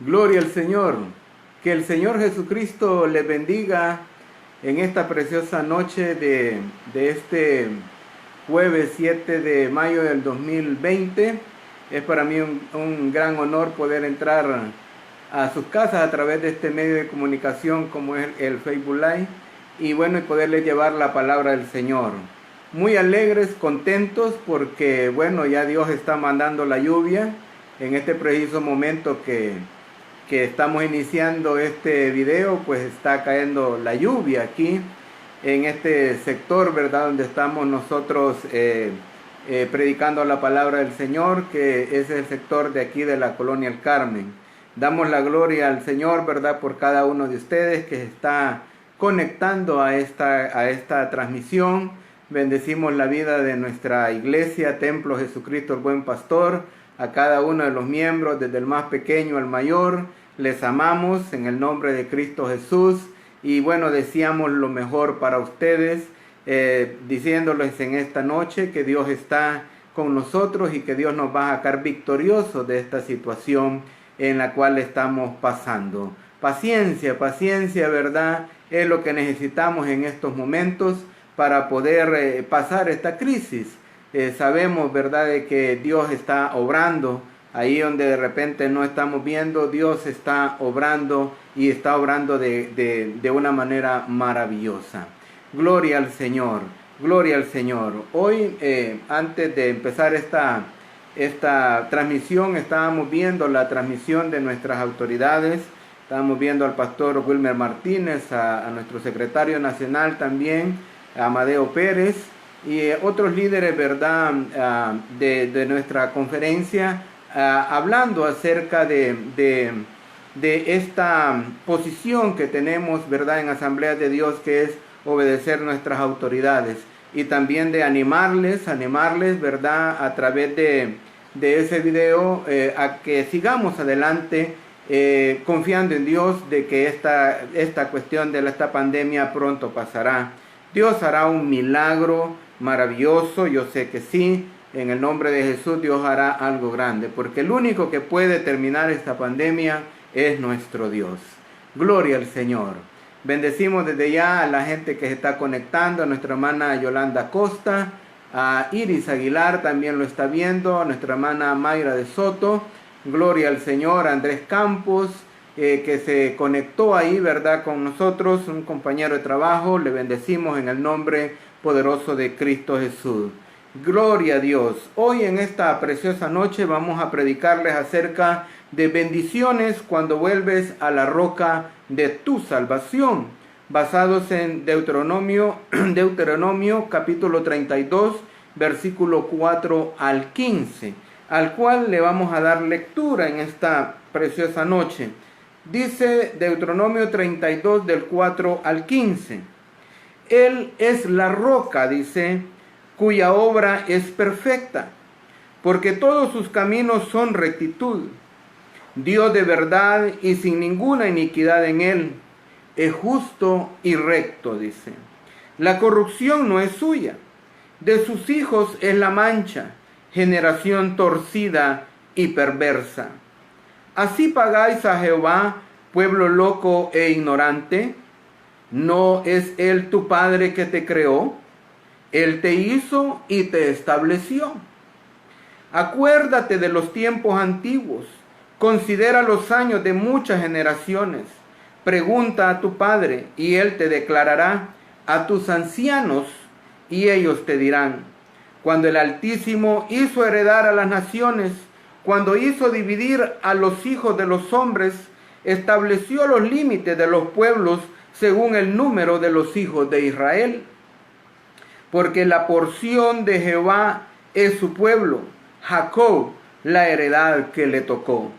Gloria al Señor. Que el Señor Jesucristo les bendiga en esta preciosa noche de este jueves 7 de mayo del 2020. Es para mí un gran honor poder entrar a sus casas a través de este medio de comunicación como es el Facebook Live y poderles llevar la palabra del Señor. Muy alegres, contentos porque ya Dios está mandando la lluvia en este preciso momento que estamos iniciando este video, pues está cayendo la lluvia aquí en este sector, ¿verdad? Donde estamos nosotros predicando la palabra del Señor, que es el sector de aquí de la Colonia El Carmen. Damos la gloria al Señor, ¿verdad? Por cada uno de ustedes que se está conectando a esta transmisión. Bendecimos la vida de nuestra iglesia, Templo Jesucristo el Buen Pastor, a cada uno de los miembros, desde el más pequeño al mayor. Les amamos en el nombre de Cristo Jesús y deseamos lo mejor para ustedes, diciéndoles en esta noche que Dios está con nosotros y que Dios nos va a sacar victoriosos de esta situación en la cual estamos pasando. Paciencia, paciencia, ¿verdad? Es lo que necesitamos en estos momentos para poder pasar esta crisis. Sabemos, ¿verdad?, de que Dios está obrando. Ahí donde de repente no estamos viendo, Dios está obrando y está obrando de una manera maravillosa. Gloria al Señor, gloria al Señor. Hoy, antes de empezar esta transmisión, estábamos viendo la transmisión de nuestras autoridades. Estábamos viendo al pastor Wilmer Martínez, a nuestro secretario nacional también, a Amadeo Pérez y otros líderes, ¿verdad?, de nuestra conferencia, hablando acerca de esta posición que tenemos, ¿verdad?, en Asamblea de Dios, que es obedecer nuestras autoridades, y también de animarles, ¿verdad?, a través de ese video, a que sigamos adelante, confiando en Dios de que esta cuestión de esta pandemia pronto pasará. Dios hará un milagro maravilloso, yo sé que sí. En el nombre de Jesús Dios hará algo grande, porque el único que puede terminar esta pandemia es nuestro Dios. Gloria al Señor. Bendecimos desde ya a la gente que se está conectando, a nuestra hermana Yolanda Costa, a Iris Aguilar también lo está viendo, a nuestra hermana Mayra de Soto. Gloria al Señor. Andrés Campos, que se conectó ahí, ¿verdad?, con nosotros, un compañero de trabajo. Le bendecimos en el nombre poderoso de Cristo Jesús. Gloria a Dios. Hoy en esta preciosa noche vamos a predicarles acerca de bendiciones cuando vuelves a la roca de tu salvación, basados en Deuteronomio capítulo 32, versículo 4 al 15, al cual le vamos a dar lectura en esta preciosa noche. Dice Deuteronomio 32 del 4 al 15. Él es la roca, dice, cuya obra es perfecta, porque todos sus caminos son rectitud. Dios de verdad y sin ninguna iniquidad en él, es justo y recto, dice. La corrupción no es suya, de sus hijos es la mancha, generación torcida y perversa. ¿Así pagáis a Jehová, pueblo loco e ignorante? ¿No es él tu padre que te creó? Él te hizo y te estableció. Acuérdate de los tiempos antiguos, considera los años de muchas generaciones. Pregunta a tu padre y él te declarará, a tus ancianos y ellos te dirán. Cuando el Altísimo hizo heredar a las naciones, cuando hizo dividir a los hijos de los hombres, estableció los límites de los pueblos según el número de los hijos de Israel. Porque la porción de Jehová es su pueblo, Jacob, la heredad que le tocó.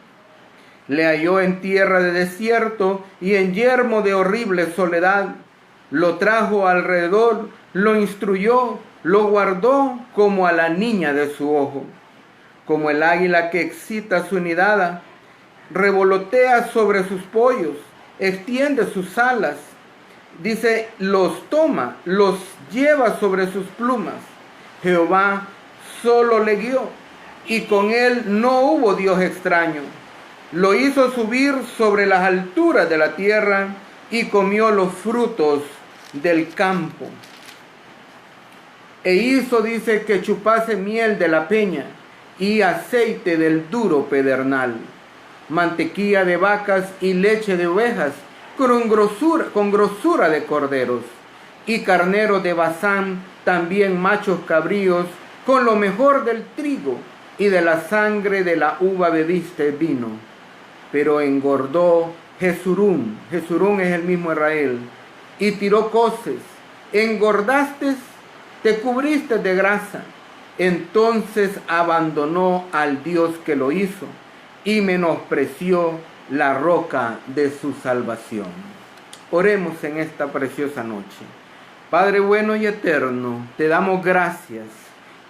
Le halló en tierra de desierto y en yermo de horrible soledad. Lo trajo alrededor, lo instruyó, lo guardó como a la niña de su ojo. Como el águila que excita su nidada, revolotea sobre sus pollos, extiende sus alas. Dice, los toma, los lleva sobre sus plumas. Jehová solo le guió, y con él no hubo Dios extraño. Lo hizo subir sobre las alturas de la tierra y comió los frutos del campo. E hizo, dice, que chupase miel de la peña y aceite del duro pedernal, mantequilla de vacas y leche de ovejas, con grosura de corderos, y carneros de Basán, también machos cabríos, con lo mejor del trigo, y de la sangre de la uva bebiste vino. Pero engordó Jesurún es el mismo Israel, y tiró coces, engordaste, te cubriste de grasa. Entonces abandonó al Dios que lo hizo, y menospreció la roca de su salvación. Oremos en esta preciosa noche. Padre bueno y eterno, te damos gracias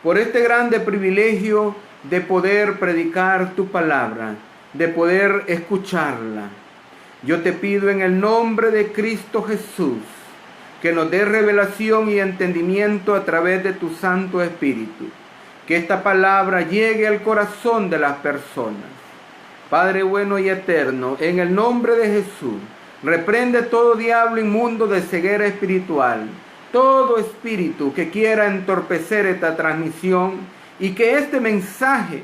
por este grande privilegio de poder predicar tu palabra, de poder escucharla. Yo te pido en el nombre de Cristo Jesús que nos dé revelación y entendimiento a través de tu Santo Espíritu, que esta palabra llegue al corazón de las personas. Padre bueno y eterno, en el nombre de Jesús, reprende todo diablo inmundo de ceguera espiritual, todo espíritu que quiera entorpecer esta transmisión, y que este mensaje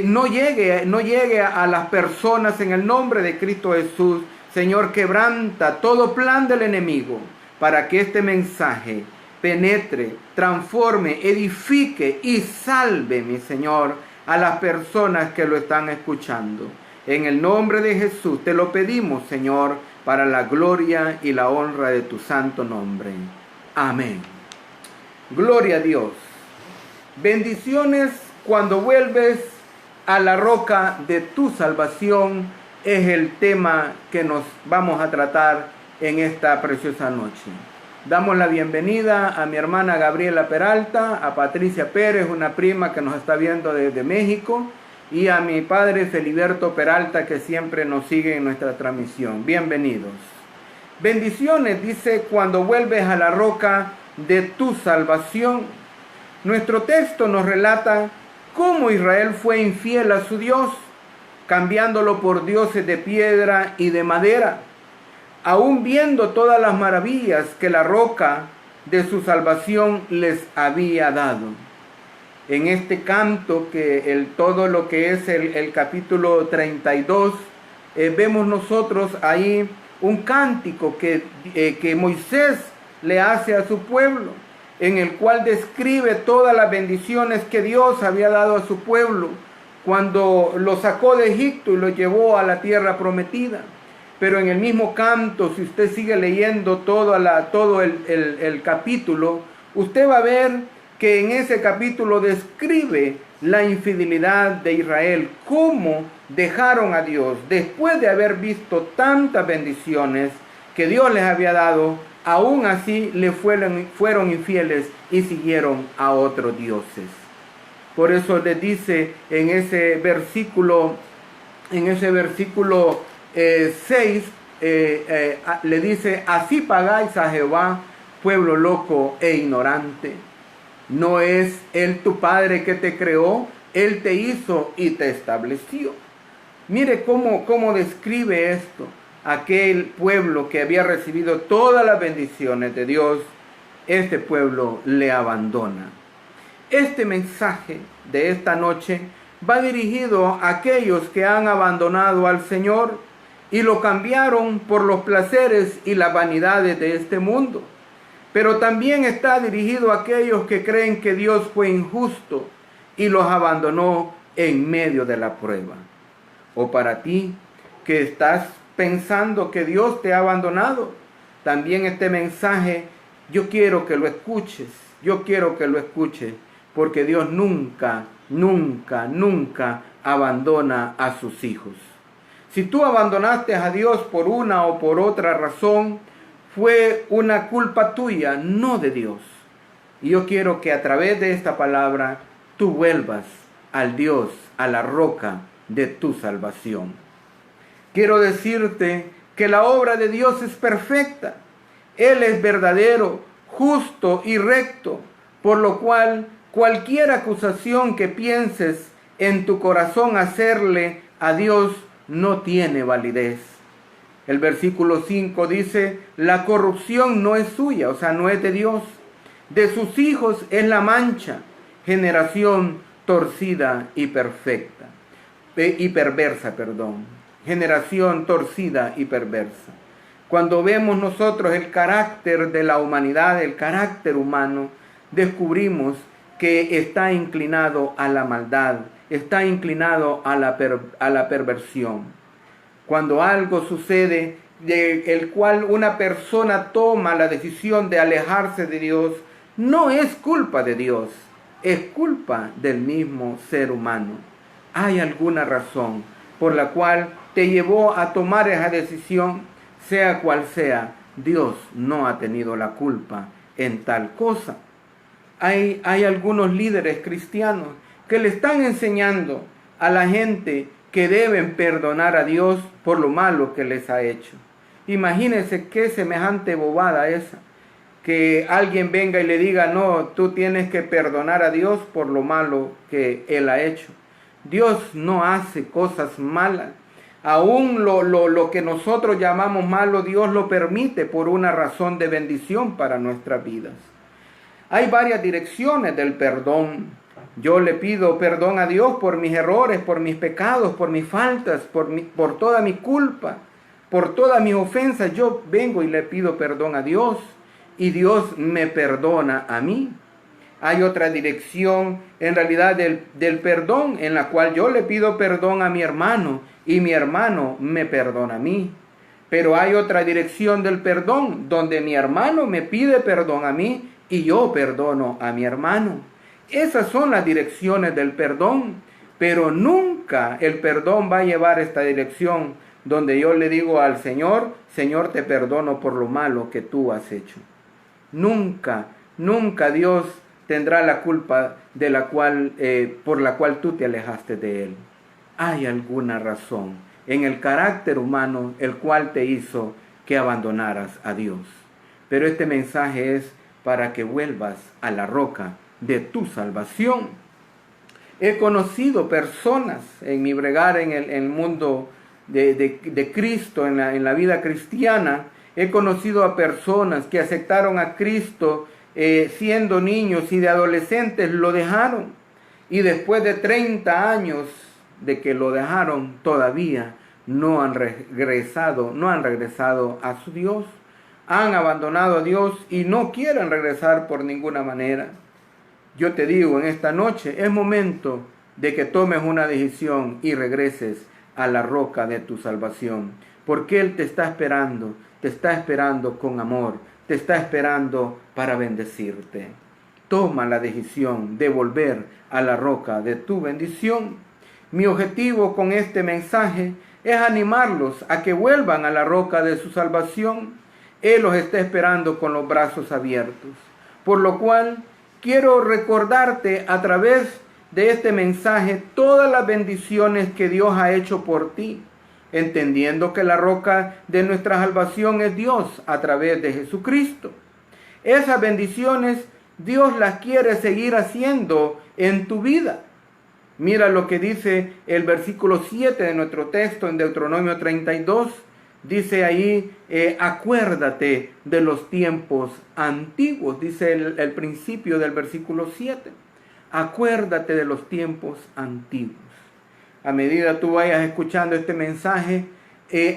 no llegue a las personas en el nombre de Cristo Jesús. Señor, quebranta todo plan del enemigo para que este mensaje penetre, transforme, edifique y salve, mi Señor, a las personas que lo están escuchando. En el nombre de Jesús te lo pedimos, Señor, para la gloria y la honra de tu santo nombre. Amén. Gloria a Dios. Bendiciones cuando vuelves a la roca de tu salvación es el tema que nos vamos a tratar en esta preciosa noche. Damos la bienvenida a mi hermana Gabriela Peralta, a Patricia Pérez, una prima que nos está viendo desde México, y a mi padre Feliberto Peralta, que siempre nos sigue en nuestra transmisión. Bienvenidos. Bendiciones, dice, cuando vuelves a la roca de tu salvación. Nuestro texto nos relata cómo Israel fue infiel a su Dios, cambiándolo por dioses de piedra y de madera, aún viendo todas las maravillas que la roca de su salvación les había dado. En este canto, todo lo que es el capítulo 32, vemos nosotros ahí un cántico que Moisés le hace a su pueblo, en el cual describe todas las bendiciones que Dios había dado a su pueblo cuando lo sacó de Egipto y lo llevó a la tierra prometida. Pero en el mismo canto, si usted sigue leyendo todo el capítulo, usted va a ver que en ese capítulo describe la infidelidad de Israel, cómo dejaron a Dios después de haber visto tantas bendiciones que Dios les había dado. Aún así le fueron infieles y siguieron a otros dioses. Por eso les dice en ese versículo 6, le dice: así pagáis a Jehová, pueblo loco e ignorante. ¿No es Él tu Padre que te creó? Él te hizo y te estableció. Mire cómo describe esto. Aquel pueblo que había recibido todas las bendiciones de Dios, este pueblo le abandona. Este mensaje de esta noche va dirigido a aquellos que han abandonado al Señor y lo cambiaron por los placeres y las vanidades de este mundo. Pero también está dirigido a aquellos que creen que Dios fue injusto y los abandonó en medio de la prueba. O para ti que estás pensando que Dios te ha abandonado, también este mensaje yo quiero que lo escuches, porque Dios nunca abandona a sus hijos. Si tú abandonaste a Dios por una o por otra razón, fue una culpa tuya, no de Dios. Y yo quiero que a través de esta palabra tú vuelvas al Dios, a la roca de tu salvación. Quiero decirte que la obra de Dios es perfecta. Él es verdadero, justo y recto, por lo cual cualquier acusación que pienses en tu corazón hacerle a Dios no tiene validez. El versículo 5 dice, la corrupción no es suya, o sea, no es de Dios. De sus hijos es la mancha, generación torcida y perversa, generación torcida y perversa. Cuando vemos nosotros el carácter de la humanidad, el carácter humano, descubrimos que está inclinado a la maldad, está inclinado a la perversión. Cuando algo sucede, el cual una persona toma la decisión de alejarse de Dios, no es culpa de Dios, es culpa del mismo ser humano. Hay alguna razón por la cual te llevó a tomar esa decisión, sea cual sea. Dios no ha tenido la culpa en tal cosa. Hay algunos líderes cristianos que le están enseñando a la gente que deben perdonar a Dios por lo malo que les ha hecho. Imagínense qué semejante bobada esa, que alguien venga y le diga, no, tú tienes que perdonar a Dios por lo malo que Él ha hecho. Dios no hace cosas malas. Aún lo que nosotros llamamos malo, Dios lo permite por una razón de bendición para nuestras vidas. Hay varias direcciones del perdón. Yo le pido perdón a Dios por mis errores, por mis pecados, por mis faltas, por toda mi culpa, por todas mis ofensas. Yo vengo y le pido perdón a Dios y Dios me perdona a mí. Hay otra dirección en realidad del perdón, en la cual yo le pido perdón a mi hermano y mi hermano me perdona a mí. Pero hay otra dirección del perdón, donde mi hermano me pide perdón a mí y yo perdono a mi hermano. Esas son las direcciones del perdón, pero nunca el perdón va a llevar esta dirección donde yo le digo al Señor, Señor, te perdono por lo malo que tú has hecho. Nunca Dios tendrá la culpa por la cual tú te alejaste de Él. Hay alguna razón en el carácter humano el cual te hizo que abandonaras a Dios. Pero este mensaje es para que vuelvas a la roca de tu salvación. He conocido personas en mi bregar en el mundo de Cristo, en la vida cristiana. He conocido a personas que aceptaron a Cristo siendo niños y de adolescentes lo dejaron. Y después de 30 años de que lo dejaron, todavía no han regresado a su Dios. Han abandonado a Dios y no quieren regresar por ninguna manera. Yo te digo, en esta noche es momento de que tomes una decisión y regreses a la roca de tu salvación, porque Él te está esperando con amor, te está esperando para bendecirte. Toma la decisión de volver a la roca de tu bendición. Mi objetivo con este mensaje es animarlos a que vuelvan a la roca de su salvación. Él los está esperando con los brazos abiertos, por lo cual quiero recordarte a través de este mensaje todas las bendiciones que Dios ha hecho por ti, entendiendo que la roca de nuestra salvación es Dios a través de Jesucristo. Esas bendiciones Dios las quiere seguir haciendo en tu vida. Mira lo que dice el versículo 7 de nuestro texto en Deuteronomio 32. Dice ahí, acuérdate de los tiempos antiguos, dice el principio del versículo 7. Acuérdate de los tiempos antiguos. A medida tú vayas escuchando este mensaje,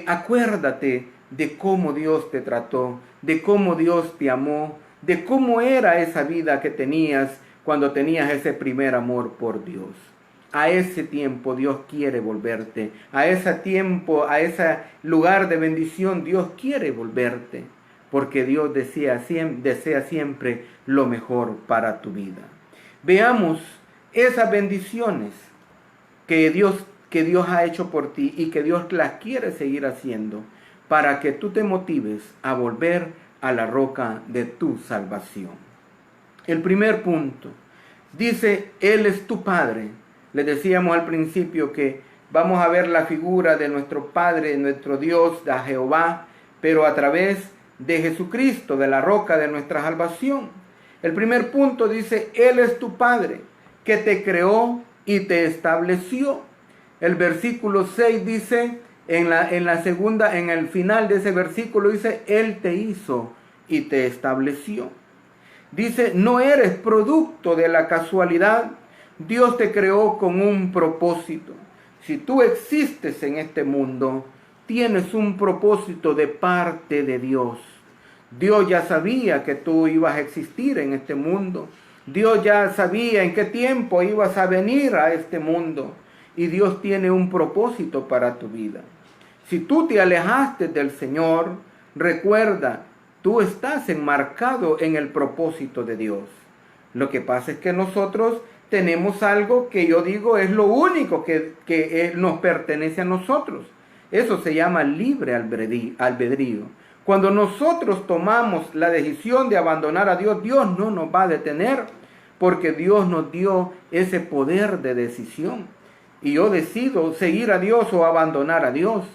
acuérdate de cómo Dios te trató, de cómo Dios te amó, de cómo era esa vida que tenías cuando tenías ese primer amor por Dios. A ese tiempo Dios quiere volverte. A ese tiempo, a ese lugar de bendición, Dios quiere volverte. Porque Dios desea siempre lo mejor para tu vida. Veamos esas bendiciones que Dios ha hecho por ti y que Dios las quiere seguir haciendo para que tú te motives a volver a la roca de tu salvación. El primer punto dice, Él es tu Padre. Le decíamos al principio que vamos a ver la figura de nuestro Padre, nuestro Dios, de Jehová, pero a través de Jesucristo, de la roca de nuestra salvación. El primer punto dice, Él es tu Padre, que te creó y te estableció. El versículo 6 dice, en el final de ese versículo dice, Él te hizo y te estableció. Dice, no eres producto de la casualidad. Dios te creó con un propósito. Si tú existes en este mundo, tienes un propósito de parte de Dios. Dios ya sabía que tú ibas a existir en este mundo. Dios ya sabía en qué tiempo ibas a venir a este mundo. Y Dios tiene un propósito para tu vida. Si tú te alejaste del Señor, recuerda, tú estás enmarcado en el propósito de Dios. Lo que pasa es que nosotros tenemos algo que yo digo es lo único que nos pertenece a nosotros. Eso se llama libre albedrío. Cuando nosotros tomamos la decisión de abandonar a Dios, Dios no nos va a detener, porque Dios nos dio ese poder de decisión. Y yo decido seguir a Dios o abandonar a Dios.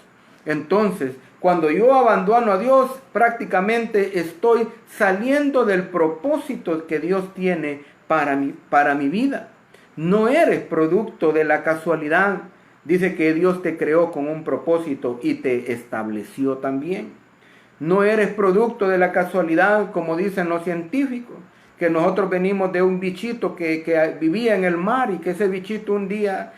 Entonces, cuando yo abandono a Dios, prácticamente estoy saliendo del propósito que Dios tiene para mi vida. No eres producto de la casualidad. Dice que Dios te creó con un propósito y te estableció también. No eres producto de la casualidad, como dicen los científicos, que nosotros venimos de un bichito que vivía en el mar y que ese bichito un día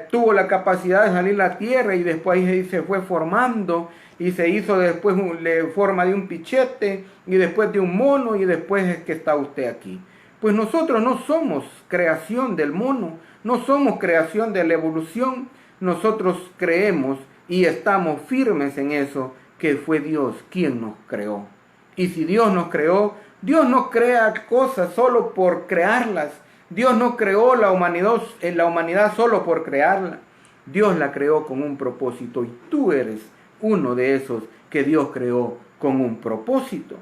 tuvo la capacidad de salir a la tierra y después se fue formando y se hizo después forma de un pichete y después de un mono y después es que está usted aquí. Pues nosotros no somos creación del mono, no somos creación de la evolución, nosotros creemos y estamos firmes en eso, que fue Dios quien nos creó. Y si Dios nos creó, Dios no crea cosas solo por crearlas. Dios no creó la humanidad solo por crearla. Dios la creó con un propósito y tú eres uno de esos que Dios creó con un propósito.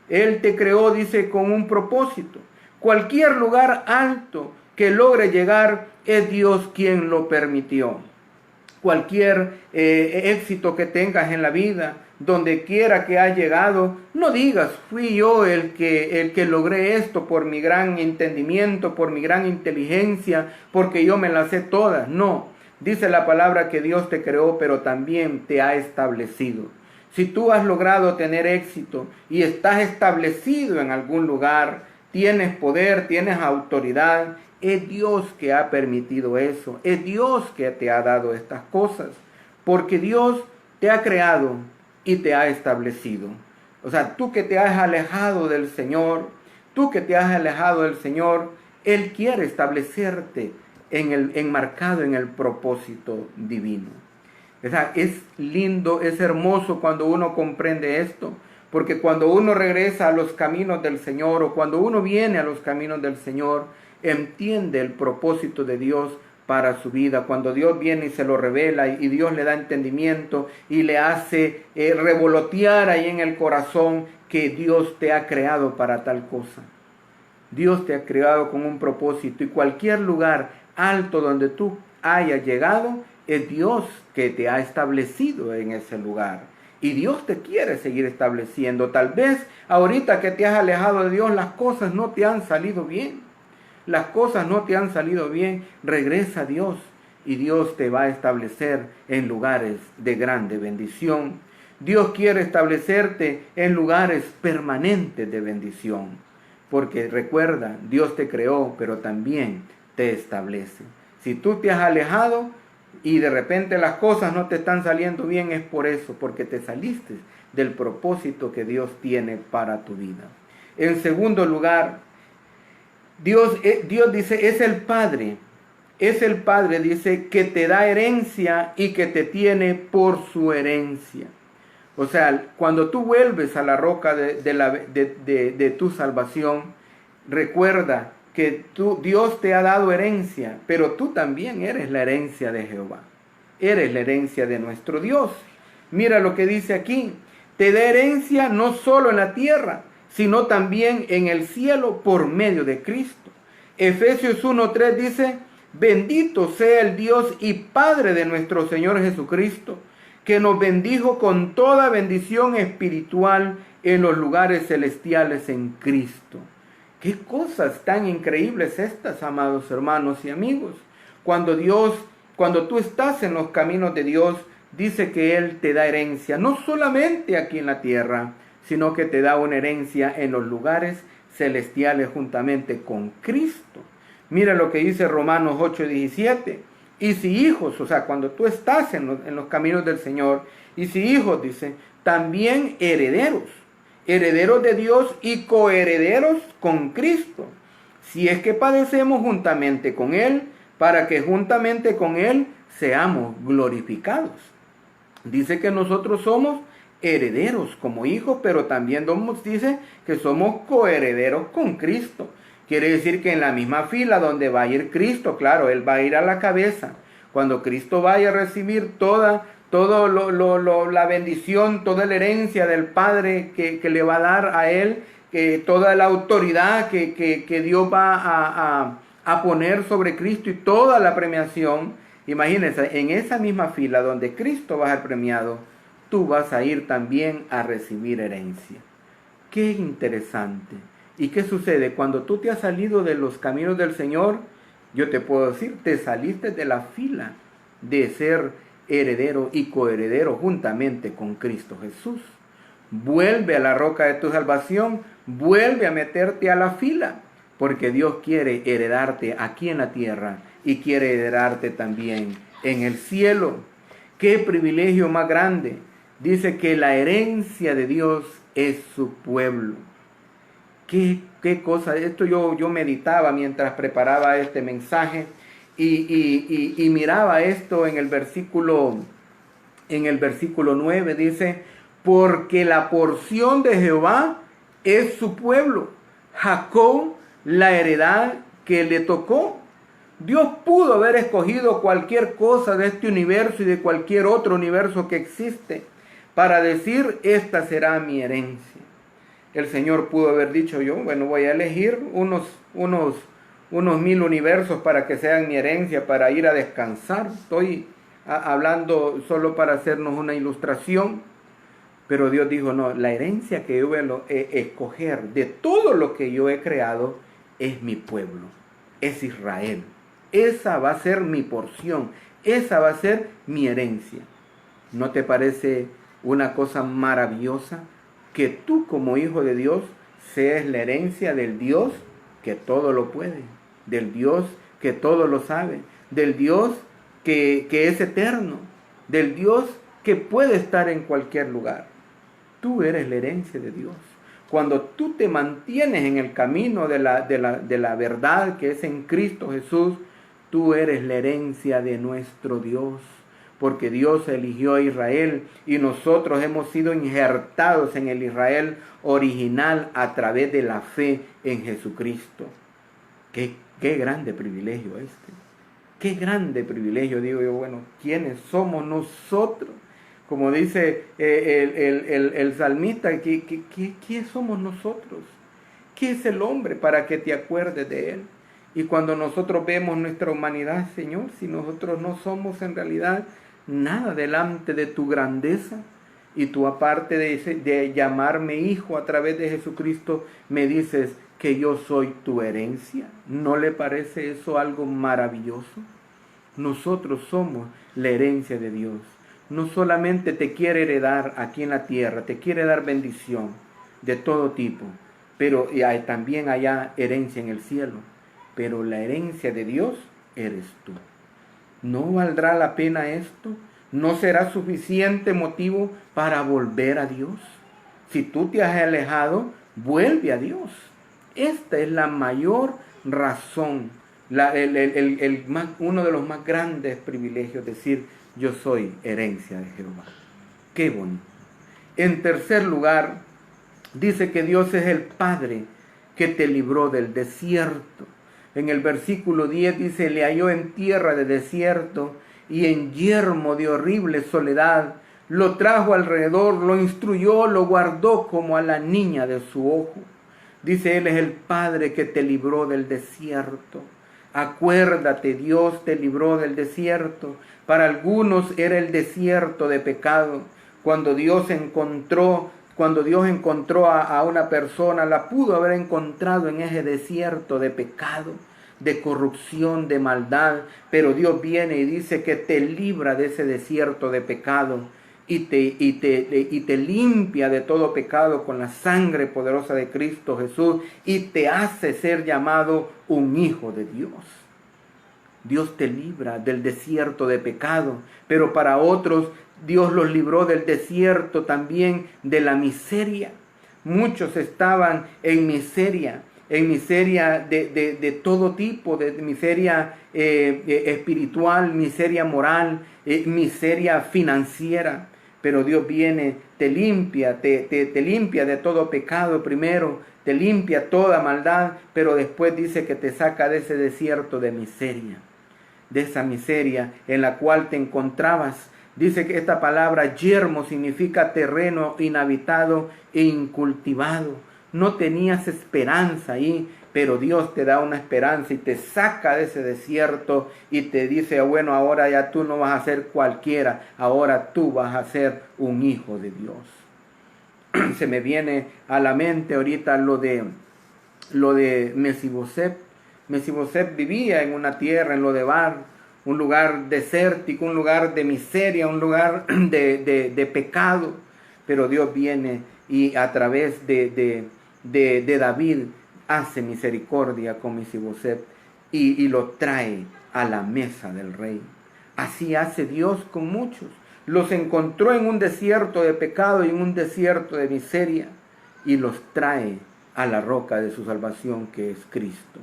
Él te creó, dice, con un propósito. Cualquier lugar alto que logre llegar es Dios quien lo permitió. Cualquier éxito que tengas en la vida, donde quiera que has llegado, no digas, fui yo el que logré esto por mi gran entendimiento, por mi gran inteligencia, porque yo me las sé todas. No, dice la palabra que Dios te creó, pero también te ha establecido. Si tú has logrado tener éxito y estás establecido en algún lugar, tienes poder, tienes autoridad, es Dios que ha permitido eso, es Dios que te ha dado estas cosas, porque Dios te ha creado y te ha establecido. O sea, tú que te has alejado del Señor, Él quiere establecerte enmarcado en el propósito divino. O sea, es lindo, es hermoso cuando uno comprende esto, porque cuando uno regresa a los caminos del Señor o cuando uno viene a los caminos del Señor, entiende el propósito de Dios para su vida. Cuando Dios viene y se lo revela y Dios le da entendimiento y le hace revolotear ahí en el corazón que Dios te ha creado para tal cosa. Dios te ha creado con un propósito y cualquier lugar alto donde tú hayas llegado, es Dios que te ha establecido en ese lugar. Y Dios te quiere seguir estableciendo. Tal vez ahorita que te has alejado de Dios, las cosas no te han salido bien. Regresa a Dios y Dios te va a establecer en lugares de grande bendición. Dios quiere establecerte en lugares permanentes de bendición. Porque recuerda, Dios te creó, pero también te establece. Si tú te has alejado y de repente las cosas no te están saliendo bien, es por eso, porque te saliste del propósito que Dios tiene para tu vida. En segundo lugar, Dios dice, es el Padre, dice, que te da herencia y que te tiene por su herencia. O sea, cuando tú vuelves a la roca de tu salvación, recuerda que Dios te ha dado herencia, pero tú también eres la herencia de Jehová. Eres la herencia de nuestro Dios. Mira lo que dice aquí, te da herencia no solo en la tierra, sino también en el cielo por medio de Cristo. Efesios 1:3 dice, bendito sea el Dios y Padre de nuestro Señor Jesucristo, que nos bendijo con toda bendición espiritual en los lugares celestiales en Cristo. Qué cosas tan increíbles estas, amados hermanos y amigos. Cuando Dios Cuando tú estás en los caminos de Dios, dice que Él te da herencia, no solamente aquí en la tierra, sino que te da una herencia en los lugares celestiales juntamente con Cristo. Mira lo que dice Romanos 8:17. Y si hijos, o sea, cuando tú estás en los caminos del Señor, y si hijos, dice, también herederos, herederos de Dios y coherederos con Cristo, si es que padecemos juntamente con Él, para que juntamente con Él seamos glorificados. Dice que nosotros somos herederos como hijos, pero también dice que somos coherederos con Cristo. Quiere decir que en la misma fila donde va a ir Cristo, claro, Él va a ir a la cabeza. Cuando Cristo vaya a recibir toda la bendición, toda la herencia del Padre que le va a dar a Él, toda la autoridad que Dios va a poner sobre Cristo y toda la premiación. Imagínense, en esa misma fila donde Cristo va a ser premiado, tú vas a ir también a recibir herencia. Qué interesante. ¿Y qué sucede? Cuando tú te has salido de los caminos del Señor, yo te puedo decir, te saliste de la fila de ser heredero y coheredero juntamente con Cristo Jesús. Vuelve a la roca de tu salvación, vuelve a meterte a la fila, porque Dios quiere heredarte aquí en la tierra y quiere heredarte también en el cielo. ¡Qué privilegio más grande! Dice que la herencia de Dios es su pueblo. ¿Qué cosa? Esto yo meditaba mientras preparaba este mensaje y miraba esto en el versículo 9, dice, porque la porción de Jehová es su pueblo, Jacob la heredad que le tocó. Dios pudo haber escogido cualquier cosa de este universo y de cualquier otro universo que existe para decir, esta será mi herencia. El Señor pudo haber dicho voy a elegir unos 1000 universos para que sean mi herencia, para ir a descansar. Estoy hablando solo para hacernos una ilustración. Pero Dios dijo, no, la herencia que yo voy a escoger de todo lo que yo he creado es mi pueblo, es Israel. Esa va a ser mi porción, esa va a ser mi herencia. ¿No te parece una cosa maravillosa? Que tú como hijo de Dios seas la herencia del Dios que todo lo puede, del Dios que todo lo sabe, del Dios que es eterno, del Dios que puede estar en cualquier lugar. Tú eres la herencia de Dios. Cuando tú te mantienes en el camino de la verdad que es en Cristo Jesús, tú eres la herencia de nuestro Dios. Porque Dios eligió a Israel y nosotros hemos sido injertados en el Israel original a través de la fe en Jesucristo. Qué grande privilegio este. Qué grande privilegio, digo yo. Bueno, ¿quiénes somos nosotros? Como dice el salmista, ¿qué somos nosotros? ¿Qué es el hombre para que te acuerdes de él? Y cuando nosotros vemos nuestra humanidad, Señor, si nosotros no somos en realidad nada delante de tu grandeza, y tú aparte de llamarme hijo a través de Jesucristo, me dices que yo soy tu herencia. ¿No le parece eso algo maravilloso? Nosotros somos la herencia de Dios. No solamente te quiere heredar aquí en la tierra, te quiere dar bendición de todo tipo, pero también hay herencia en el cielo. Pero la herencia de Dios eres tú. ¿No valdrá la pena esto? ¿No será suficiente motivo para volver a Dios? Si tú te has alejado, vuelve a Dios. Esta es la mayor razón, uno de los más grandes privilegios, decir, yo soy herencia de Jehová. Qué bonito. En tercer lugar, dice que Dios es el Padre que te libró del desierto. En el versículo 10 dice, le halló en tierra de desierto y en yermo de horrible soledad. Lo trajo alrededor, lo instruyó, lo guardó como a la niña de su ojo. Dice, Él es el Padre que te libró del desierto. Acuérdate, Dios te libró del desierto. Para algunos era el desierto de pecado. Cuando Dios encontró a una persona, la pudo haber encontrado en ese desierto de pecado, de corrupción, de maldad, pero Dios viene y dice que te libra de ese desierto de pecado y te limpia de todo pecado con la sangre poderosa de Cristo Jesús y te hace ser llamado un hijo de Dios. Dios te libra del desierto de pecado, pero para otros Dios los libró del desierto también de la miseria. Muchos estaban en miseria de todo tipo, de miseria espiritual, miseria moral, miseria financiera. Pero Dios viene, te limpia, te limpia de todo pecado primero, te limpia toda maldad, pero después dice que te saca de ese desierto de miseria, de esa miseria en la cual te encontrabas. Dice que esta palabra yermo significa terreno inhabitado e incultivado. No tenías esperanza ahí, pero Dios te da una esperanza y te saca de ese desierto y te dice, bueno, ahora ya tú no vas a ser cualquiera, ahora tú vas a ser un hijo de Dios. Se me viene a la mente ahorita lo de Mesiboset. Mesiboset vivía en una tierra, en Lodebar, un lugar desértico, un lugar de miseria, un lugar de pecado. Pero Dios viene y a través de David hace misericordia con Mesiboset y lo trae a la mesa del rey. Así hace Dios con muchos. Los encontró en un desierto de pecado y en un desierto de miseria y los trae a la roca de su salvación, que es Cristo.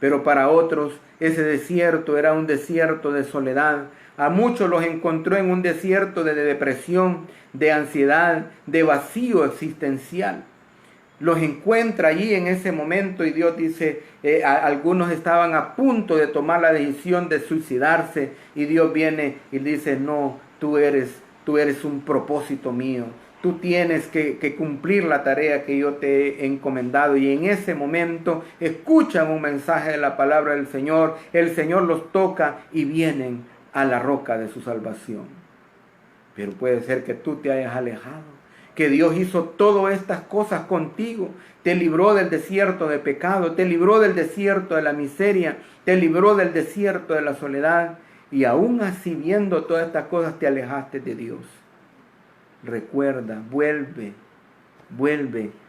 Pero para otros ese desierto era un desierto de soledad. A muchos los encontró en un desierto de depresión, de ansiedad, de vacío existencial. Los encuentra allí en ese momento y Dios dice, algunos estaban a punto de tomar la decisión de suicidarse y Dios viene y dice, no, tú eres un propósito mío. Tú tienes que cumplir la tarea que yo te he encomendado. Y en ese momento escuchan un mensaje de la palabra del Señor. El Señor los toca y vienen a la roca de su salvación. Pero puede ser que tú te hayas alejado, que Dios hizo todas estas cosas contigo. Te libró del desierto de pecado, te libró del desierto de la miseria, te libró del desierto de la soledad. Y aún así, viendo todas estas cosas, te alejaste de Dios. Recuerda, vuelve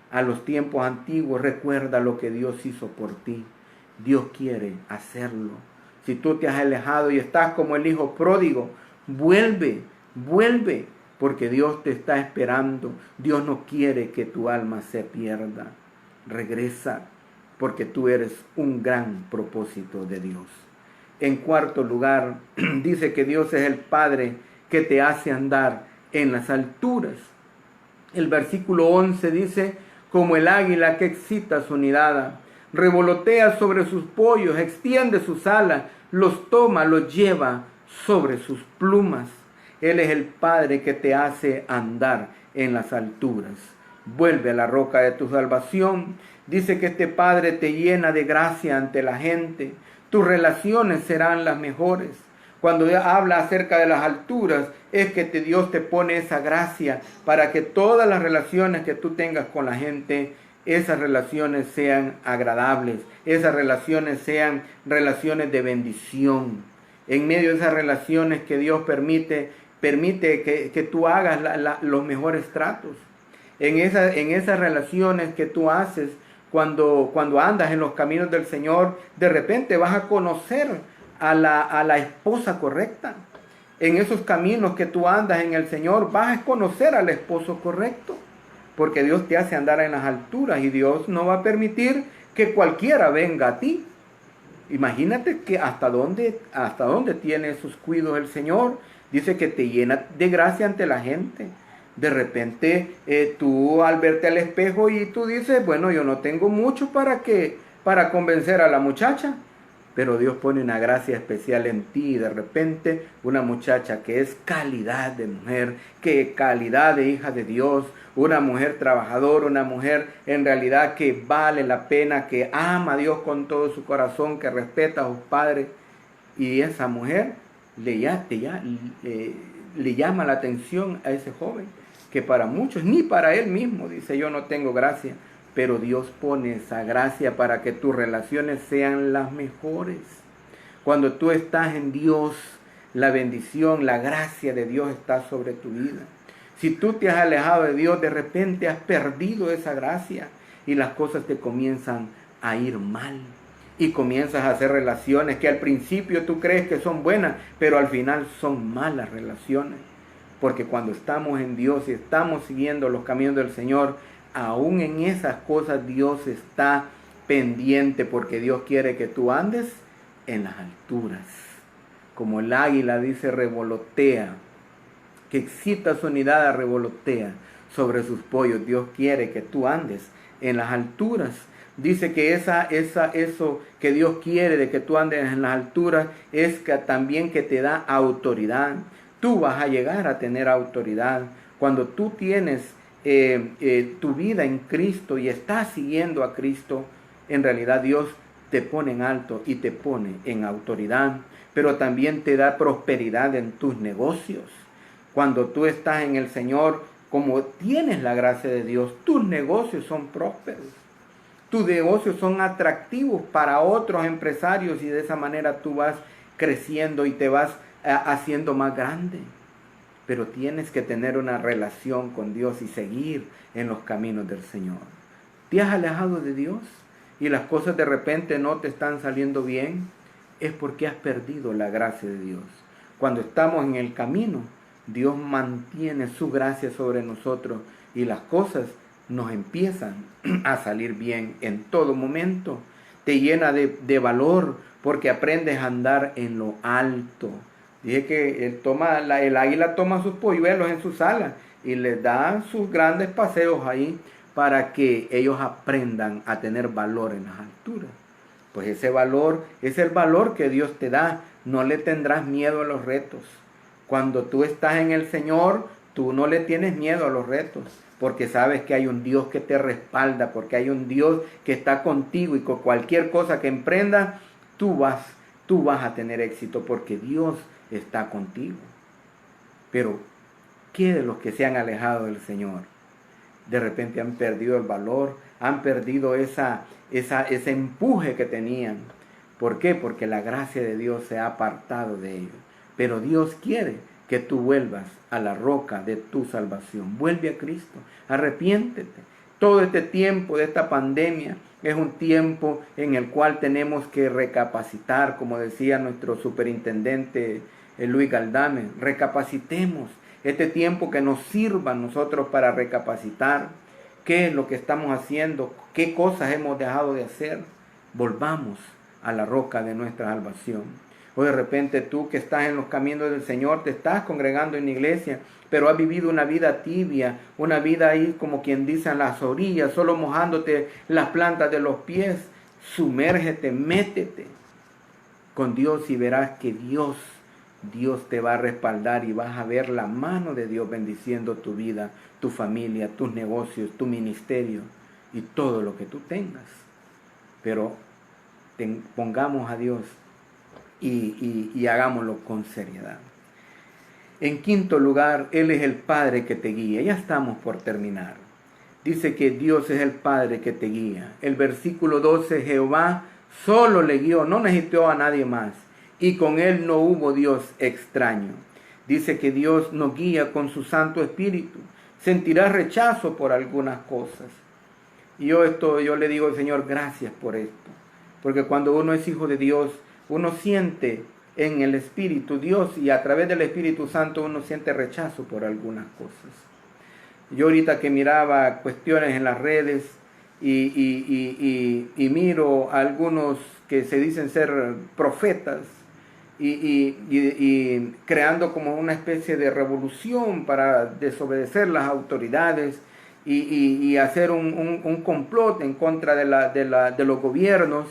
a los tiempos antiguos, recuerda lo que Dios hizo por ti. Dios quiere hacerlo. Si tú te has alejado y estás como el hijo pródigo, vuelve, porque Dios te está esperando. Dios no quiere que tu alma se pierda. Regresa, porque tú eres un gran propósito de Dios. En cuarto lugar, dice que Dios es el Padre que te hace andar en las alturas. El versículo 11 dice, como el águila que excita su nidada, revolotea sobre sus pollos, extiende sus alas, los toma, los lleva sobre sus plumas. Él es el Padre que te hace andar en las alturas. Vuelve a la roca de tu salvación. Dice que este Padre te llena de gracia ante la gente. Tus relaciones serán las mejores. Cuando habla acerca de las alturas, es que Dios te pone esa gracia para que todas las relaciones que tú tengas con la gente, esas relaciones sean agradables, esas relaciones sean relaciones de bendición. En medio de esas relaciones que Dios permite que tú hagas los mejores tratos. En esas relaciones que tú haces, cuando andas en los caminos del Señor, de repente vas a conocer a la esposa correcta. En esos caminos que tú andas en el Señor, vas a conocer al esposo correcto, porque Dios te hace andar en las alturas y Dios no va a permitir que cualquiera venga a ti. Imagínate que hasta dónde tiene sus cuidados el Señor. Dice que te llena de gracia ante la gente. De repente tú al verte al espejo y tú dices, bueno, yo no tengo mucho para convencer a la muchacha, pero Dios pone una gracia especial en ti y de repente una muchacha que es calidad de mujer, que calidad de hija de Dios, una mujer trabajadora, una mujer en realidad que vale la pena, que ama a Dios con todo su corazón, que respeta a sus padres, y esa mujer le llama la atención a ese joven, que para muchos, ni para él mismo, dice, yo no tengo gracia, pero Dios pone esa gracia para que tus relaciones sean las mejores. Cuando tú estás en Dios, la bendición, la gracia de Dios está sobre tu vida. Si tú te has alejado de Dios, de repente has perdido esa gracia y las cosas te comienzan a ir mal. Y comienzas a hacer relaciones que al principio tú crees que son buenas, pero al final son malas relaciones. Porque cuando estamos en Dios y estamos siguiendo los caminos del Señor, aún en esas cosas Dios está pendiente, porque Dios quiere que tú andes en las alturas. Como el águila dice, revolotea, que excita su unidad, revolotea sobre sus pollos. Dios quiere que tú andes en las alturas. Dice que eso que Dios quiere de que tú andes en las alturas es que también que te da autoridad. Tú vas a llegar a tener autoridad. Cuando tú tienes tu vida en Cristo y estás siguiendo a Cristo, en realidad Dios te pone en alto y te pone en autoridad, pero también te da prosperidad en tus negocios. Cuando tú estás en el Señor, como tienes la gracia de Dios, tus negocios son prósperos. Tus negocios son atractivos para otros empresarios y de esa manera tú vas creciendo y te vas haciendo más grande. Pero tienes que tener una relación con Dios y seguir en los caminos del Señor. ¿Te has alejado de Dios y las cosas de repente no te están saliendo bien? Es porque has perdido la gracia de Dios. Cuando estamos en el camino, Dios mantiene su gracia sobre nosotros y las cosas nos empiezan a salir bien en todo momento. Te llena de valor porque aprendes a andar en lo alto. Dije que el águila toma sus polluelos en sus alas y les da sus grandes paseos ahí para que ellos aprendan a tener valor en las alturas. Pues ese valor es el valor que Dios te da. No le tendrás miedo a los retos. Cuando tú estás en el Señor, tú no le tienes miedo a los retos, porque sabes que hay un Dios que te respalda, porque hay un Dios que está contigo y con cualquier cosa que emprendas, tú vas a tener éxito, porque Dios está contigo. Pero, ¿qué de los que se han alejado del Señor? De repente han perdido el valor, han perdido ese empuje que tenían. ¿Por qué? Porque la gracia de Dios se ha apartado de ellos. Pero Dios quiere que tú vuelvas a la roca de tu salvación. Vuelve a Cristo, arrepiéntete. Todo este tiempo de esta pandemia es un tiempo en el cual tenemos que recapacitar, como decía nuestro superintendente Luis Galdame. Recapacitemos. Este tiempo que nos sirva a nosotros para recapacitar qué es lo que estamos haciendo, qué cosas hemos dejado de hacer. Volvamos a la roca de nuestra salvación. O de repente tú que estás en los caminos del Señor, te estás congregando en la iglesia, pero has vivido una vida tibia, una vida ahí como quien dice en las orillas, solo mojándote las plantas de los pies. Sumérgete, métete con Dios y verás que Dios te va a respaldar y vas a ver la mano de Dios bendiciendo tu vida, tu familia, tus negocios, tu ministerio y todo lo que tú tengas. Pero pongamos a Dios y hagámoslo con seriedad. En quinto lugar, Él es el Padre que te guía. Ya estamos por terminar. Dice que Dios es el Padre que te guía. El versículo 12, Jehová solo le guió, no necesitó a nadie más. Y con Él no hubo Dios extraño. Dice que Dios nos guía con su Santo Espíritu. Sentirás rechazo por algunas cosas. Y yo le digo al Señor, gracias por esto. Porque cuando uno es hijo de Dios, uno siente en el Espíritu Dios y a través del Espíritu Santo uno siente rechazo por algunas cosas. Yo ahorita que miraba cuestiones en las redes y miro a algunos que se dicen ser profetas y creando como una especie de revolución para desobedecer las autoridades y hacer un complot en contra de los gobiernos.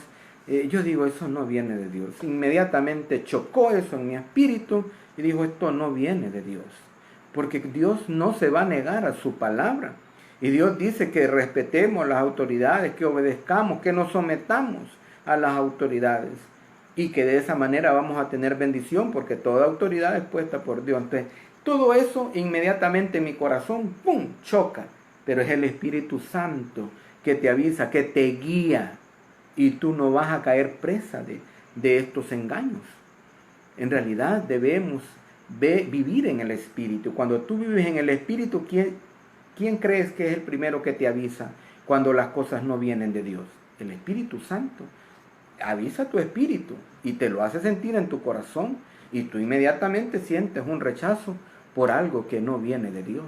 Yo digo, eso no viene de Dios. Inmediatamente chocó eso en mi espíritu y digo, esto no viene de Dios. Porque Dios no se va a negar a su palabra. Y Dios dice que respetemos las autoridades, que obedezcamos, que nos sometamos a las autoridades. Y que de esa manera vamos a tener bendición, porque toda autoridad es puesta por Dios. Entonces, todo eso inmediatamente en mi corazón, ¡pum!, choca. Pero es el Espíritu Santo que te avisa, que te guía, y tú no vas a caer presa de estos engaños. En realidad debemos vivir en el Espíritu. Cuando tú vives en el Espíritu, ¿quién crees que es el primero que te avisa cuando las cosas no vienen de Dios? El Espíritu Santo. Avisa a tu espíritu y te lo hace sentir en tu corazón, y tú inmediatamente sientes un rechazo por algo que no viene de Dios.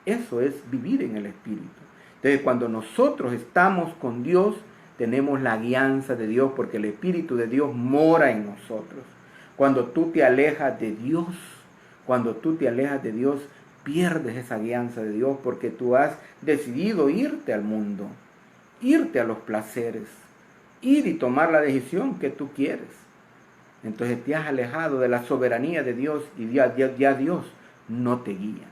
Eso es vivir en el Espíritu. Entonces, cuando nosotros estamos con Dios, tenemos la guianza de Dios, porque el Espíritu de Dios mora en nosotros. Cuando tú te alejas de Dios, pierdes esa guianza de Dios, porque tú has decidido irte al mundo, irte a los placeres, ir y tomar la decisión que tú quieres. Entonces te has alejado de la soberanía de Dios, y ya Dios no te guía.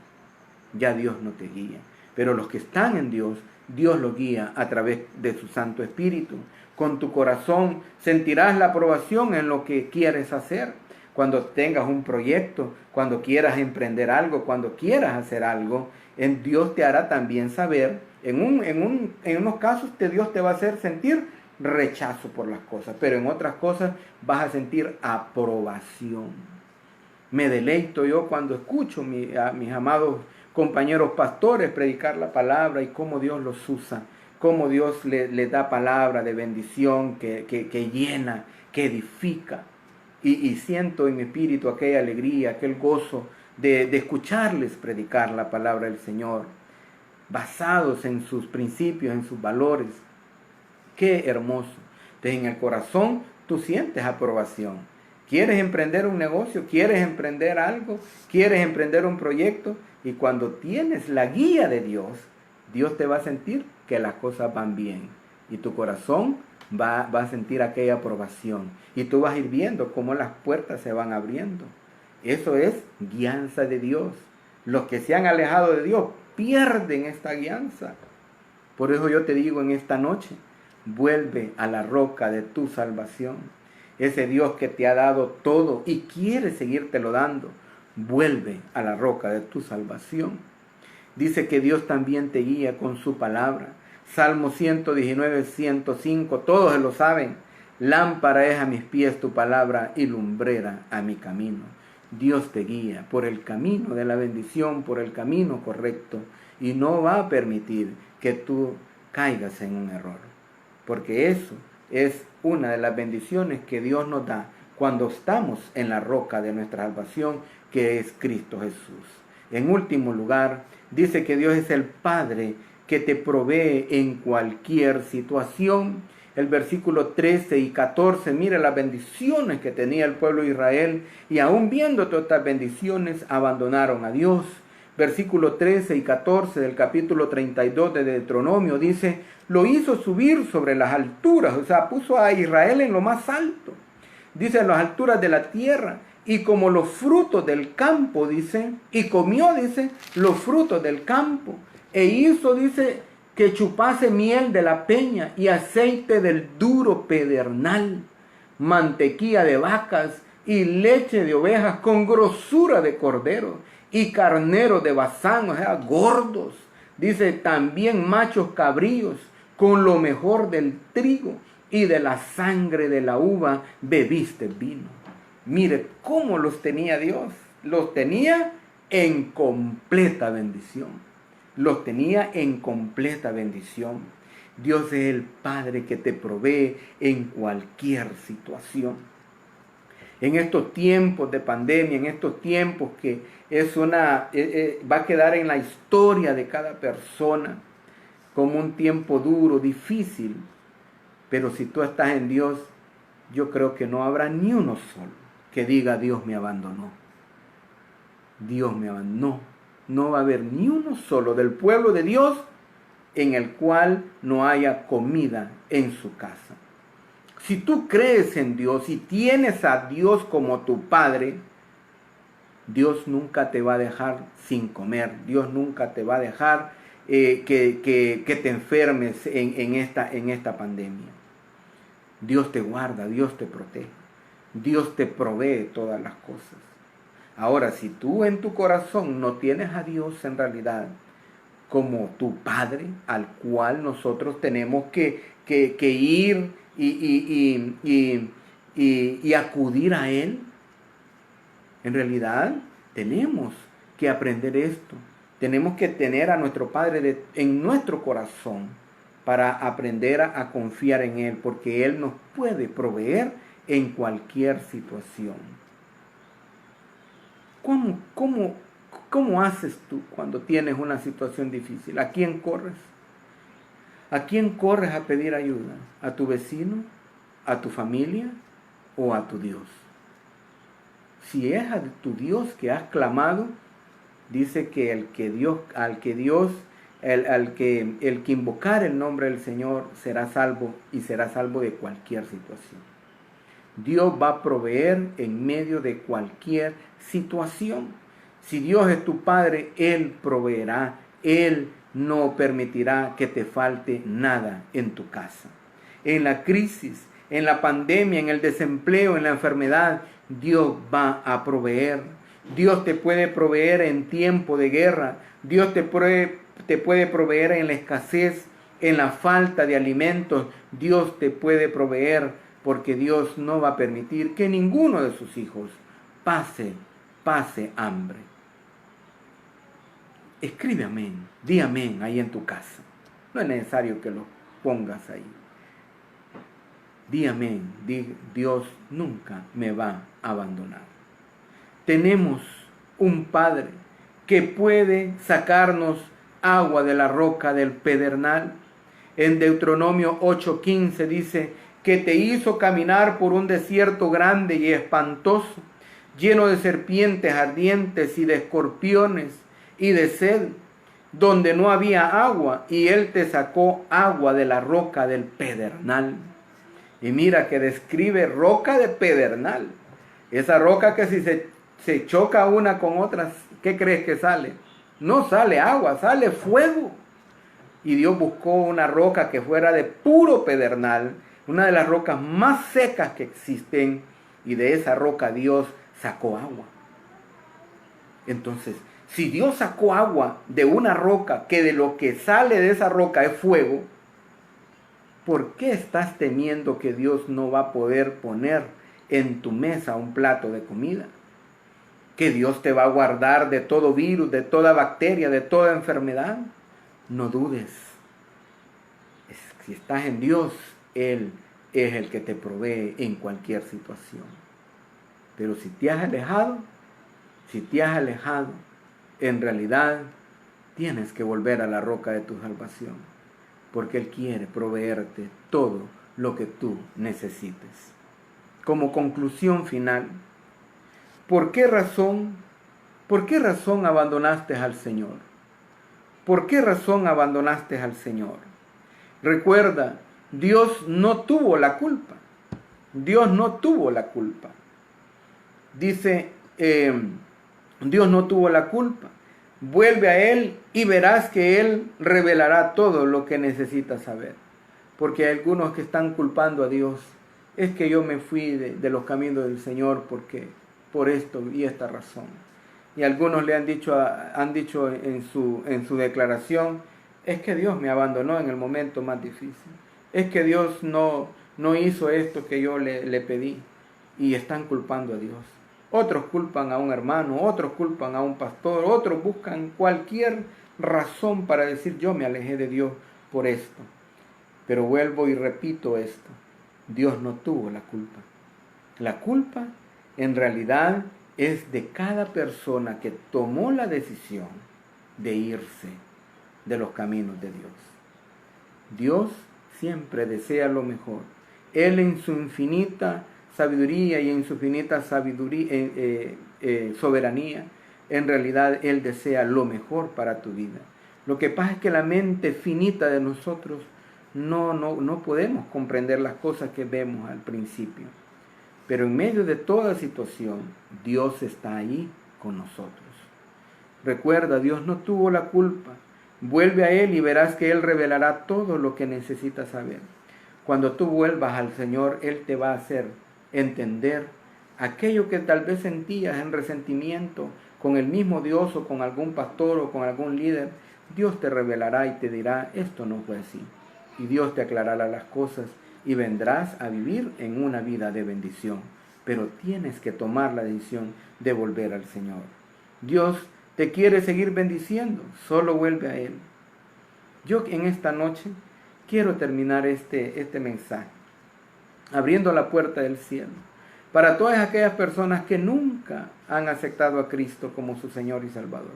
Ya Dios no te guía. Pero los que están en Dios, Dios los guía a través de su Santo Espíritu. Con tu corazón sentirás la aprobación en lo que quieres hacer. Cuando tengas un proyecto, cuando quieras emprender algo, cuando quieras hacer algo, Dios te hará también saber. En unos casos Dios te va a hacer sentir rechazo por las cosas, pero en otras cosas vas a sentir aprobación. Me deleito yo cuando escucho a mis amados compañeros pastores predicar la palabra, y cómo Dios los usa, cómo Dios les da palabra de bendición que llena, que edifica. Y siento en mi espíritu aquella alegría, aquel gozo de escucharles predicar la palabra del Señor, basados en sus principios, en sus valores. Qué hermoso. Entonces, en el corazón tú sientes aprobación. ¿Quieres emprender un negocio? ¿Quieres emprender algo? ¿Quieres emprender un proyecto? Y cuando tienes la guía de Dios, Dios te va a sentir que las cosas van bien. Y tu corazón va a sentir aquella aprobación. Y tú vas a ir viendo cómo las puertas se van abriendo. Eso es guianza de Dios. Los que se han alejado de Dios pierden esta guianza. Por eso yo te digo en esta noche, vuelve a la roca de tu salvación. Ese Dios que te ha dado todo y quiere seguírtelo dando, vuelve a la roca de tu salvación. Dice que Dios también te guía con su palabra. Salmo 119, 105, todos lo saben. Lámpara es a mis pies tu palabra y lumbrera a mi camino. Dios te guía por el camino de la bendición, por el camino correcto, y no va a permitir que tú caigas en un error. Porque eso es una de las bendiciones que Dios nos da cuando estamos en la roca de nuestra salvación, que es Cristo Jesús. En último lugar, dice que Dios es el Padre que te provee en cualquier situación. El versículo 13 y 14, mire las bendiciones que tenía el pueblo de Israel, y aún viendo todas estas bendiciones, abandonaron a Dios. Versículo 13 y 14 del capítulo 32 de Deuteronomio dice, lo hizo subir sobre las alturas, o sea, puso a Israel en lo más alto. Dice, en las alturas de la tierra, y como los frutos del campo, dice, y comió, dice, los frutos del campo, e hizo, dice, que chupase miel de la peña y aceite del duro pedernal, mantequilla de vacas y leche de ovejas con grosura de cordero, y carneros de Basán, o sea, gordos. Dice, también machos cabríos, con lo mejor del trigo, y de la sangre de la uva bebiste vino. Mire cómo los tenía Dios. Los tenía en completa bendición. Los tenía en completa bendición. Dios es el Padre que te provee en cualquier situación. En estos tiempos de pandemia, en estos tiempos que va a quedar en la historia de cada persona como un tiempo duro, difícil. Pero si tú estás en Dios, yo creo que no habrá ni uno solo que diga, Dios me abandonó. Dios me abandonó. No va a haber ni uno solo del pueblo de Dios en el cual no haya comida en su casa. Si tú crees en Dios y tienes a Dios como tu Padre, Dios nunca te va a dejar sin comer. Dios nunca te va a dejar que te enfermes en esta pandemia. Dios te guarda, Dios te protege. Dios te provee todas las cosas. Ahora, si tú en tu corazón no tienes a Dios en realidad, como tu Padre, al cual nosotros tenemos que ir y acudir a Él. En realidad tenemos que aprender esto. Tenemos que tener a nuestro Padre en nuestro corazón para aprender a confiar en Él, porque Él nos puede proveer en cualquier situación. ¿Cómo haces tú cuando tienes una situación difícil? ¿A quién corres? ¿A quién corres a pedir ayuda? ¿A tu vecino? ¿A tu familia? ¿O a tu Dios? Si es a tu Dios que has clamado, dice que el que invocar el nombre del Señor será salvo, y será salvo de cualquier situación. Dios va a proveer en medio de cualquier situación. Si Dios es tu Padre, Él proveerá. Él no permitirá que te falte nada en tu casa. En la crisis, en la pandemia, en el desempleo, en la enfermedad, Dios va a proveer. Dios te puede proveer en tiempo de guerra. Dios te puede proveer en la escasez, en la falta de alimentos. Dios te puede proveer, porque Dios no va a permitir que ninguno de sus hijos pase hambre. Escribe amén, di amén ahí en tu casa. No es necesario que lo pongas ahí. Di amén, di, Dios nunca me va a abandonar. Tenemos un Padre que puede sacarnos agua de la roca del pedernal. En Deuteronomio 8:15 dice que te hizo caminar por un desierto grande y espantoso, lleno de serpientes ardientes y de escorpiones y de sed, donde no había agua, y Él te sacó agua de la roca del pedernal. Y mira que describe roca de pedernal. Esa roca que si se choca una con otras, ¿qué crees que sale? No sale agua, sale fuego. Y Dios buscó una roca que fuera de puro pedernal, una de las rocas más secas que existen, y de esa roca Dios sacó agua. Entonces, si Dios sacó agua de una roca, que de lo que sale de esa roca es fuego, ¿por qué estás temiendo que Dios no va a poder poner en tu mesa un plato de comida? ¿Que Dios te va a guardar de todo virus, de toda bacteria, de toda enfermedad? No dudes. Si estás en Dios, Él es el que te provee en cualquier situación. Pero si te has alejado, en realidad tienes que volver a la roca de tu salvación, porque Él quiere proveerte todo lo que tú necesites. Como conclusión final, ¿por qué razón abandonaste al Señor? ¿Por qué razón abandonaste al Señor? Recuerda, Dios no tuvo la culpa. Dios no tuvo la culpa. Dice, Dios no tuvo la culpa. Vuelve a Él y verás que Él revelará todo lo que necesitas saber. Porque hay algunos que están culpando a Dios. Es que yo me fui de los caminos del Señor por esto y esta razón. Y algunos le han dicho en su declaración, es que Dios me abandonó en el momento más difícil. Es que Dios no hizo esto que yo le pedí. Y están culpando a Dios. Otros culpan a un hermano, otros culpan a un pastor, otros buscan cualquier razón para decir yo me alejé de Dios por esto. Pero vuelvo y repito esto, Dios no tuvo la culpa. La culpa en realidad es de cada persona que tomó la decisión de irse de los caminos de Dios. Dios siempre desea lo mejor. Él en su infinita sabiduría y en su infinita soberanía, en realidad Él desea lo mejor para tu vida. Lo que pasa es que la mente finita de nosotros no podemos comprender las cosas que vemos al principio. Pero en medio de toda situación, Dios está ahí con nosotros. Recuerda, Dios no tuvo la culpa. Vuelve a Él y verás que Él revelará todo lo que necesitas saber. Cuando tú vuelvas al Señor, Él te va a hacer entender aquello que tal vez sentías en resentimiento con el mismo Dios o con algún pastor o con algún líder. Dios te revelará y te dirá, esto no fue así. Y Dios te aclarará las cosas y vendrás a vivir en una vida de bendición. Pero tienes que tomar la decisión de volver al Señor. Dios te quiere seguir bendiciendo, solo vuelve a Él. Yo en esta noche quiero terminar este mensaje abriendo la puerta del cielo para todas aquellas personas que nunca han aceptado a Cristo como su Señor y Salvador,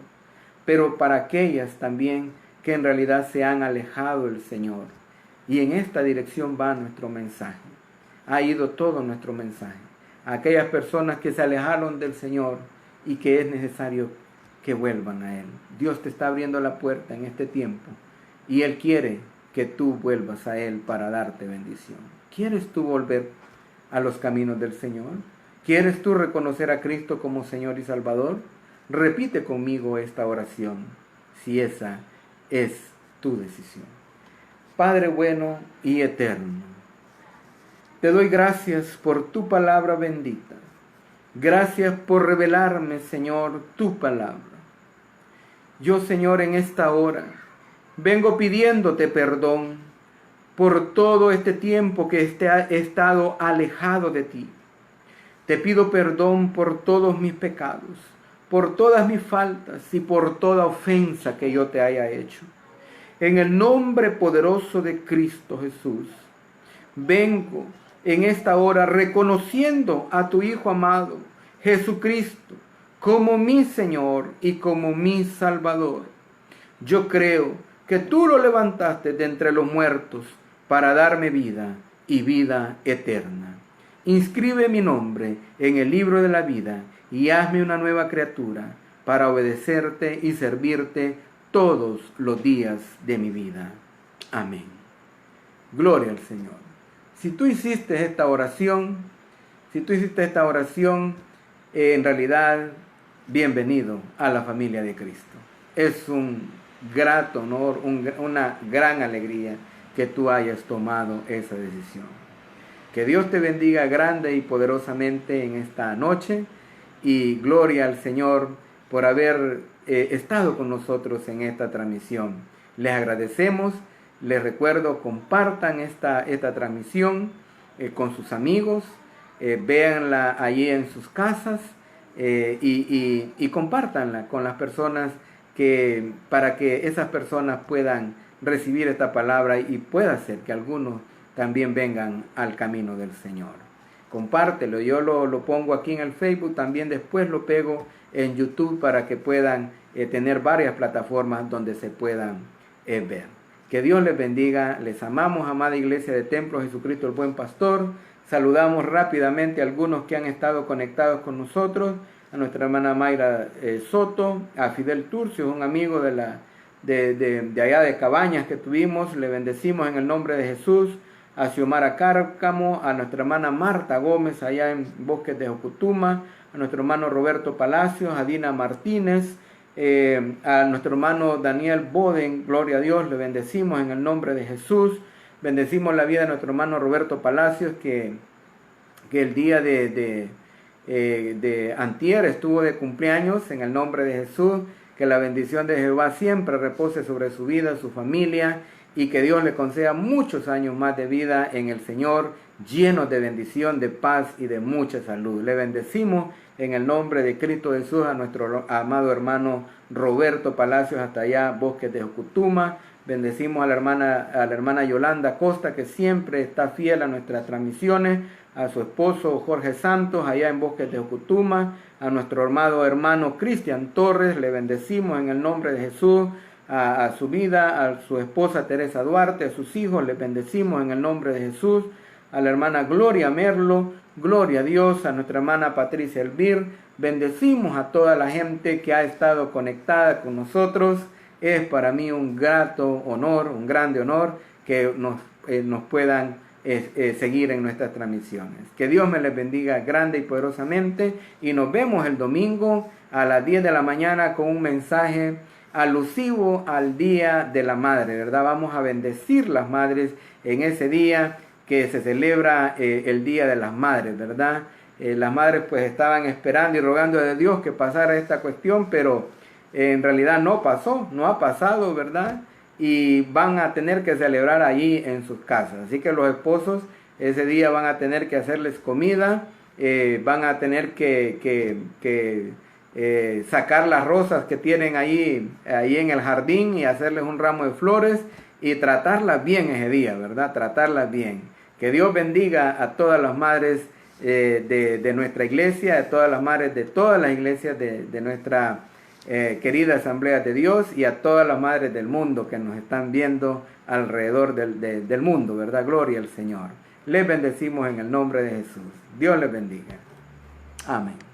pero para aquellas también que en realidad se han alejado del Señor. Y en esta dirección va nuestro mensaje. Ha ido todo nuestro mensaje. A aquellas personas que se alejaron del Señor y que es necesario que vuelvan a Él. Dios te está abriendo la puerta en este tiempo y Él quiere que tú vuelvas a Él para darte bendición. ¿Quieres tú volver a los caminos del Señor? ¿Quieres tú reconocer a Cristo como Señor y Salvador? Repite conmigo esta oración, si esa es tu decisión. Padre bueno y eterno, te doy gracias por tu palabra bendita. Gracias por revelarme, Señor, tu palabra. Yo, Señor, en esta hora vengo pidiéndote perdón por todo este tiempo que he estado alejado de ti. Te pido perdón por todos mis pecados, por todas mis faltas y por toda ofensa que yo te haya hecho. En el nombre poderoso de Cristo Jesús, vengo en esta hora reconociendo a tu Hijo amado, Jesucristo, como mi Señor y como mi Salvador. Yo creo que tú lo levantaste de entre los muertos para darme vida y vida eterna. Inscribe mi nombre en el libro de la vida y hazme una nueva criatura para obedecerte y servirte todos los días de mi vida. Amén. Gloria al Señor. Si tú hiciste esta oración, en realidad, bienvenido a la familia de Cristo. Es un grato honor, una gran alegría que tú hayas tomado esa decisión. Que Dios te bendiga grande y poderosamente en esta noche y gloria al Señor por haber estado con nosotros en esta transmisión. Les agradecemos, les recuerdo, compartan esta transmisión con sus amigos, véanla allí en sus casas y compártanla con las personas para que esas personas puedan recibir esta palabra y pueda ser que algunos también vengan al camino del Señor. Compártelo, yo lo pongo aquí en el Facebook, también después lo pego en YouTube para que puedan tener varias plataformas donde se puedan ver. Que Dios les bendiga, les amamos, amada Iglesia de Templo Jesucristo el Buen Pastor. Saludamos rápidamente a algunos que han estado conectados con nosotros, a nuestra hermana Mayra Soto, a Fidel Turcio, un amigo de allá de Cabañas que tuvimos, le bendecimos en el nombre de Jesús, a Xiomara Cárcamo, a nuestra hermana Marta Gómez allá en Bosques de Jocutuma, a nuestro hermano Roberto Palacios, a Dina Martínez, a nuestro hermano Daniel Boden, gloria a Dios, le bendecimos en el nombre de Jesús. Bendecimos la vida de nuestro hermano Roberto Palacios, que el día de antier estuvo de cumpleaños, en el nombre de Jesús. Que la bendición de Jehová siempre repose sobre su vida, su familia, y que Dios le conceda muchos años más de vida en el Señor, llenos de bendición, de paz y de mucha salud. Le bendecimos en el nombre de Cristo Jesús a nuestro amado hermano Roberto Palacios, hasta allá, Bosques de Jocutuma. Bendecimos a la hermana Yolanda Costa, que siempre está fiel a nuestras transmisiones, a su esposo Jorge Santos, allá en Bosques de Jocutuma, a nuestro hermano Cristian Torres, le bendecimos en el nombre de Jesús, a su vida, a su esposa Teresa Duarte, a sus hijos, le bendecimos en el nombre de Jesús, a la hermana Gloria Merlo, gloria a Dios, a nuestra hermana Patricia Elvir, bendecimos a toda la gente que ha estado conectada con nosotros. Es para mí un grato honor, un grande honor que nos puedan seguir en nuestras transmisiones. Que Dios me les bendiga grande y poderosamente y nos vemos el domingo a las 10 de la mañana con un mensaje alusivo al Día de la Madre, ¿verdad? Vamos a bendecir las madres en ese día que se celebra el Día de las Madres, ¿verdad? Las madres pues estaban esperando y rogando a Dios que pasara esta cuestión, pero en realidad no pasó, no ha pasado, ¿verdad? Y van a tener que celebrar allí en sus casas. Así que los esposos ese día van a tener que hacerles comida, van a tener que sacar las rosas que tienen ahí en el jardín y hacerles un ramo de flores y tratarlas bien ese día, ¿verdad? Tratarlas bien. Que Dios bendiga a todas las madres de nuestra iglesia, a todas las madres de todas las iglesias de nuestra querida Asamblea de Dios y a todas las madres del mundo que nos están viendo alrededor del mundo, ¿verdad? Gloria al Señor. Les bendecimos en el nombre de Jesús. Dios les bendiga. Amén.